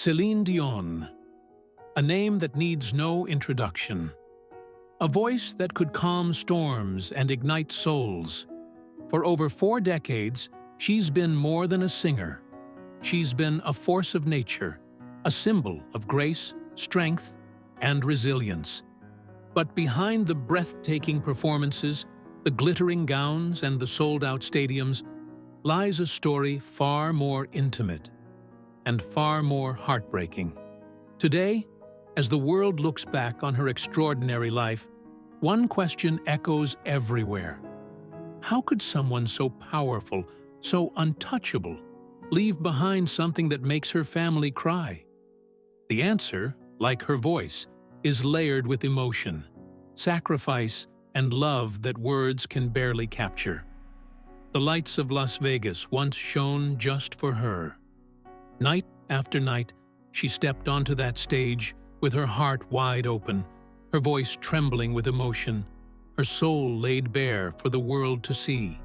Céline Dion, a name that needs no introduction. A voice that could calm storms and ignite souls. For over 4 decades, she's been more than a singer. She's been a force of nature, a symbol of grace, strength, and resilience. But behind the breathtaking performances, the glittering gowns, and the sold-out stadiums, lies a story far more intimate and far more heartbreaking. Today, as the world looks back on her extraordinary life, one question echoes everywhere. How could someone so powerful, so untouchable, leave behind something that makes her family cry? The answer, like her voice, is layered with emotion, sacrifice, and love that words can barely capture. The lights of Las Vegas once shone just for her. Night after night, she stepped onto that stage with her heart wide open, her voice trembling with emotion, her soul laid bare for the world to see.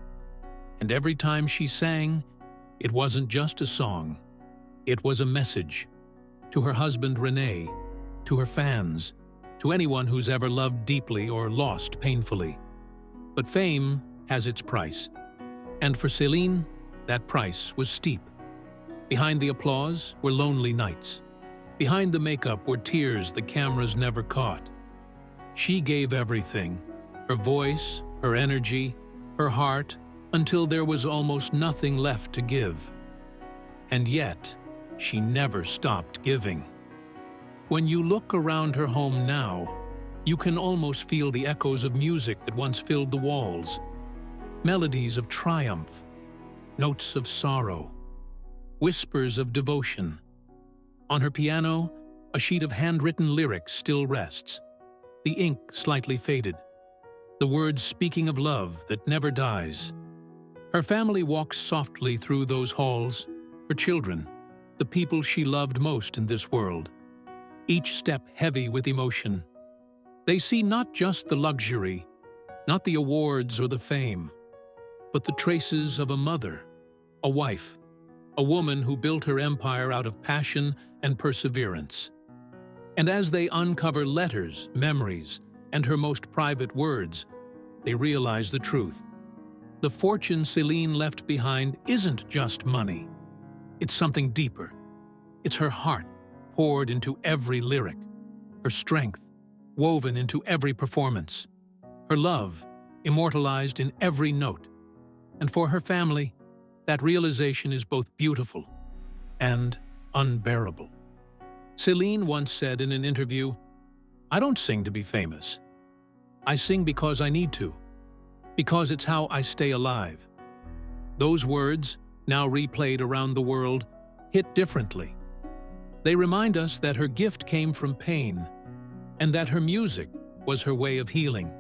And every time she sang, it wasn't just a song. It was a message. To her husband René, to her fans, to anyone who's ever loved deeply or lost painfully. But fame has its price. And for Céline, that price was steep. Behind the applause were lonely nights. Behind the makeup were tears the cameras never caught. She gave everything, her voice, her energy, her heart, until there was almost nothing left to give. And yet, she never stopped giving. When you look around her home now, you can almost feel the echoes of music that once filled the walls. Melodies of triumph, notes of sorrow, whispers of devotion. On her piano, a sheet of handwritten lyrics still rests, the ink slightly faded, the words speaking of love that never dies. Her family walks softly through those halls, her children, the people she loved most in this world, each step heavy with emotion. They see not just the luxury, not the awards or the fame, but the traces of a mother, a wife, a woman who built her empire out of passion and perseverance. And as they uncover letters, memories, and her most private words, they realize the truth. The fortune Céline left behind isn't just money. It's something deeper. It's her heart, poured into every lyric, her strength, woven into every performance, her love, immortalized in every note. And for her family, that realization is both beautiful and unbearable. Céline once said in an interview, "I don't sing to be famous. I sing because I need to, because it's how I stay alive." Those words, now replayed around the world, hit differently. They remind us that her gift came from pain, and that her music was her way of healing.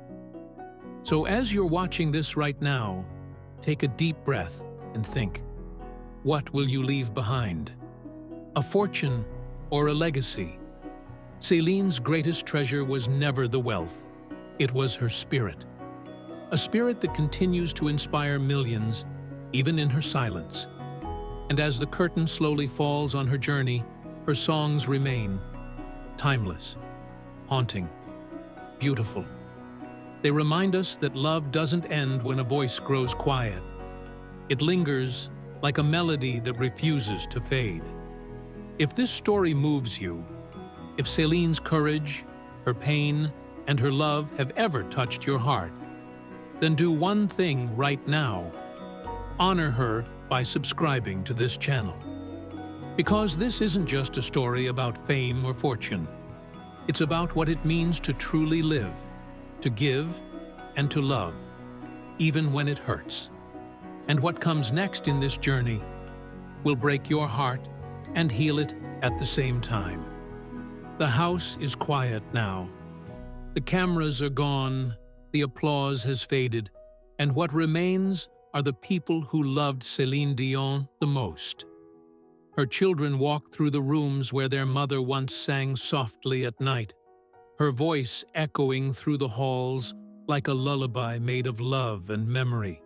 So as you're watching this right now, take a deep breath and think, what will you leave behind? A fortune or a legacy? Céline's greatest treasure was never the wealth. It was her spirit. A spirit that continues to inspire millions, even in her silence. And as the curtain slowly falls on her journey, her songs remain timeless, haunting, beautiful. They remind us that love doesn't end when a voice grows quiet. It lingers like a melody that refuses to fade. If this story moves you, if Céline's courage, her pain, and her love have ever touched your heart, then do one thing right now. Honor her by subscribing to this channel. Because this isn't just a story about fame or fortune. It's about what it means to truly live, to give, and to love, even when it hurts. And what comes next in this journey will break your heart and heal it at the same time. The house is quiet now. The cameras are gone, the applause has faded, and what remains are the people who loved Céline Dion the most. Her children walk through the rooms where their mother once sang softly at night, her voice echoing through the halls like a lullaby made of love and memory.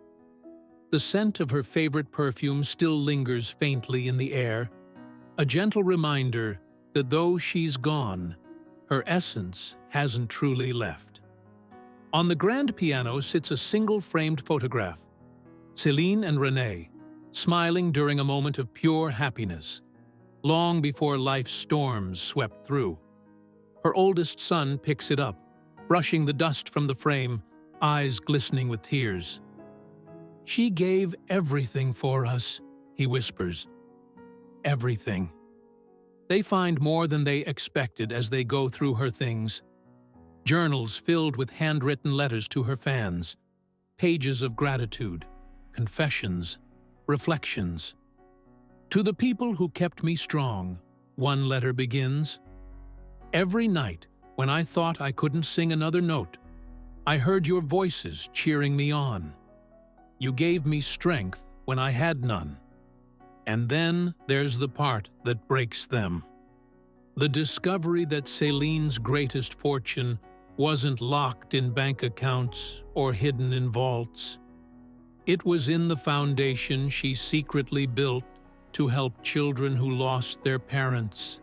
The scent of her favorite perfume still lingers faintly in the air, a gentle reminder that though she's gone, her essence hasn't truly left. On the grand piano sits a single-framed photograph, Céline and René, smiling during a moment of pure happiness, long before life's storms swept through. Her oldest son picks it up, brushing the dust from the frame, eyes glistening with tears. "She gave everything for us," he whispers. Everything. They find more than they expected as they go through her things. Journals filled with handwritten letters to her fans, pages of gratitude, confessions, reflections. "To the people who kept me strong," one letter begins. "Every night, when I thought I couldn't sing another note, I heard your voices cheering me on. You gave me strength when I had none." And then there's the part that breaks them. The discovery that Céline's greatest fortune wasn't locked in bank accounts or hidden in vaults. It was in the foundation she secretly built to help children who lost their parents,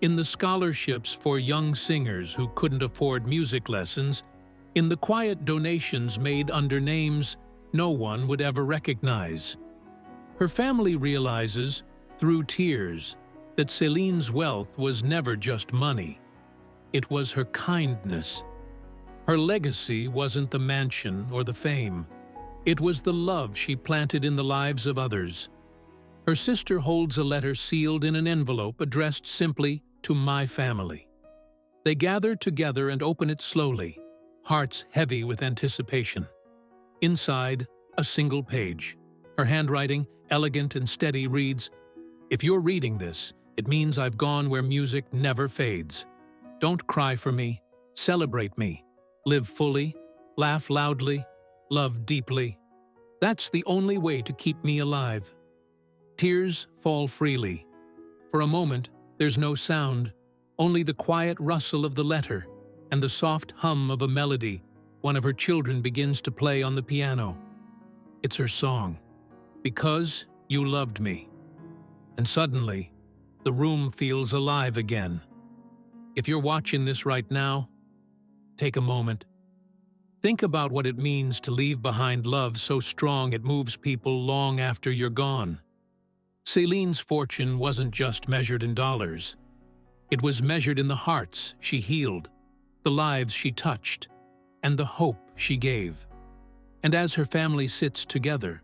in the scholarships for young singers who couldn't afford music lessons, in the quiet donations made under names no one would ever recognize. Her family realizes, through tears, that Céline's wealth was never just money. It was her kindness. Her legacy wasn't the mansion or the fame. It was the love she planted in the lives of others. Her sister holds a letter sealed in an envelope addressed simply to "my family." They gather together and open it slowly, hearts heavy with anticipation. Inside, a single page. Her handwriting, elegant and steady, reads, "If you're reading this, it means I've gone where music never fades. Don't cry for me, celebrate me, live fully, laugh loudly, love deeply. That's the only way to keep me alive." Tears fall freely. For a moment, there's no sound, only the quiet rustle of the letter and the soft hum of a melody one of her children begins to play on the piano. It's her song, "Because You Loved Me." And suddenly, the room feels alive again. If you're watching this right now, take a moment. Think about what it means to leave behind love so strong it moves people long after you're gone. Céline's fortune wasn't just measured in dollars. It was measured in the hearts she healed, the lives she touched, and the hope she gave. And as her family sits together,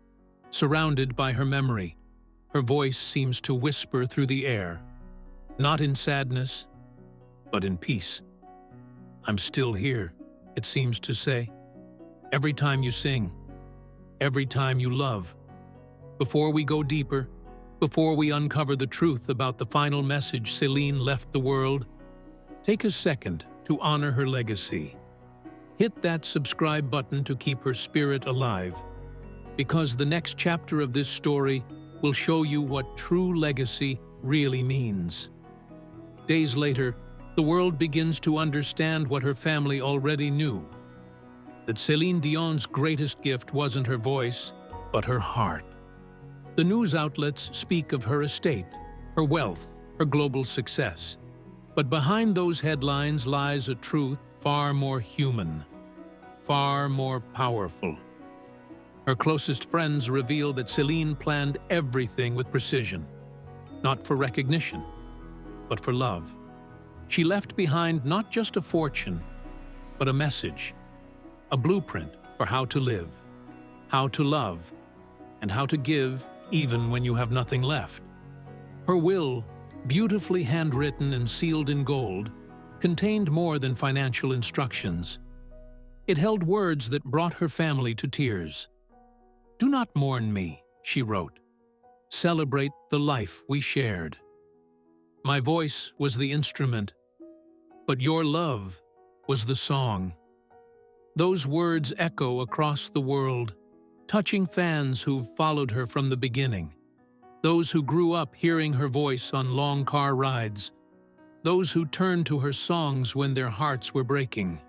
surrounded by her memory, her voice seems to whisper through the air, not in sadness, but in peace. "I'm still here," it seems to say. "Every time you sing, every time you love." Before we go deeper, before we uncover the truth about the final message Céline left the world, take a second to honor her legacy. Hit that subscribe button to keep her spirit alive, because the next chapter of this story will show you what true legacy really means. Days later, the world begins to understand what her family already knew: that Céline Dion's greatest gift wasn't her voice, but her heart. The news outlets speak of her estate, her wealth, her global success. But behind those headlines lies a truth far more human, far more powerful. Her closest friends reveal that Céline planned everything with precision, not for recognition, but for love. She left behind not just a fortune, but a message, a blueprint for how to live, how to love, and how to give even when you have nothing left. Her will, beautifully handwritten and sealed in gold, contained more than financial instructions. It held words that brought her family to tears. "Do not mourn me," she wrote. "Celebrate the life we shared. My voice was the instrument, but your love was the song." Those words echo across the world, touching fans who've followed her from the beginning, those who grew up hearing her voice on long car rides, those who turned to her songs when their hearts were breaking.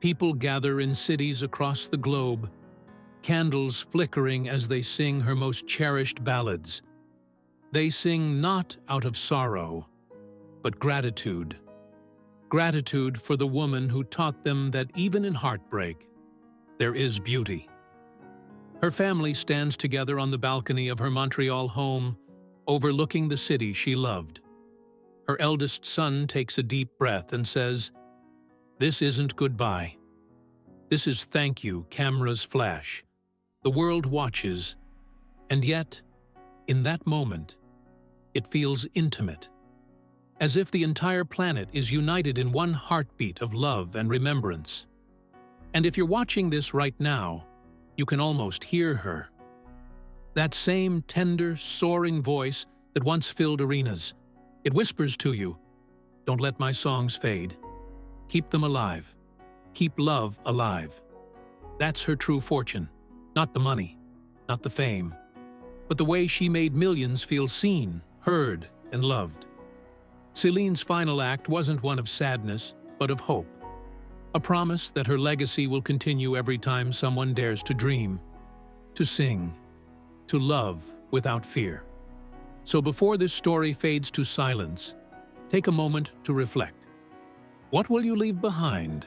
People gather in cities across the globe, candles flickering as they sing her most cherished ballads. They sing not out of sorrow, but gratitude. Gratitude for the woman who taught them that even in heartbreak, there is beauty. Her family stands together on the balcony of her Montreal home, overlooking the city she loved. Her eldest son takes a deep breath and says, "This isn't goodbye. This is thank you." Cameras flash. The world watches, and yet, in that moment, it feels intimate, as if the entire planet is united in one heartbeat of love and remembrance. And if you're watching this right now, you can almost hear her. That same tender, soaring voice that once filled arenas. It whispers to you, "Don't let my songs fade. Keep them alive. Keep love alive." That's her true fortune. Not the money, not the fame, but the way she made millions feel seen, heard, and loved. Céline's final act wasn't one of sadness, but of hope. A promise that her legacy will continue every time someone dares to dream, to sing, to love without fear. So before this story fades to silence, take a moment to reflect. What will you leave behind?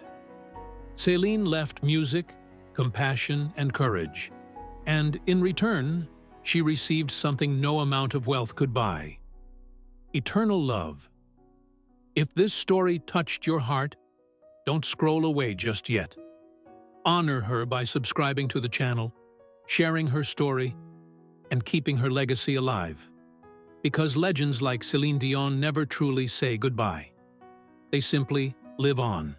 Céline left music, compassion, and courage, and in return, she received something no amount of wealth could buy: eternal love. If this story touched your heart, don't scroll away just yet. Honor her by subscribing to the channel, sharing her story, and keeping her legacy alive. Because legends like Céline Dion never truly say goodbye. They simply live on.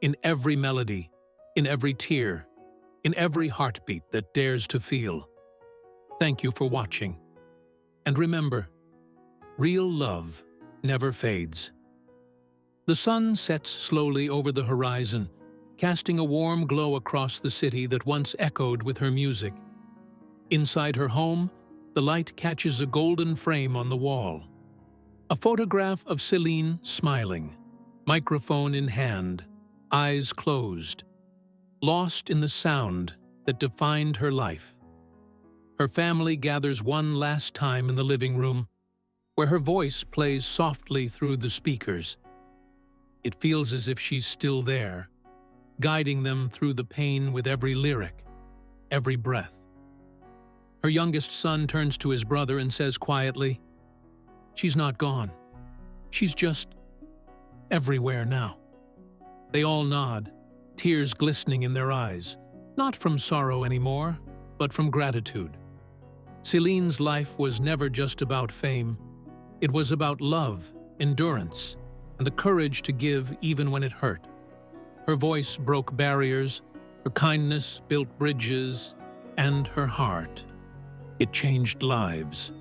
In every melody, in every tear, in every heartbeat that dares to feel. Thank you for watching. And remember, real love never fades. The sun sets slowly over the horizon, casting a warm glow across the city that once echoed with her music. Inside her home, the light catches a golden frame on the wall. A photograph of Céline smiling, microphone in hand, eyes closed, lost in the sound that defined her life. Her family gathers one last time in the living room, where her voice plays softly through the speakers. It feels as if she's still there, guiding them through the pain with every lyric, every breath. Her youngest son turns to his brother and says quietly, "She's not gone. She's just everywhere now." They all nod, tears glistening in their eyes, not from sorrow anymore, but from gratitude. Céline's life was never just about fame. It was about love, endurance, and the courage to give even when it hurt. Her voice broke barriers, her kindness built bridges, and her heart, it changed lives.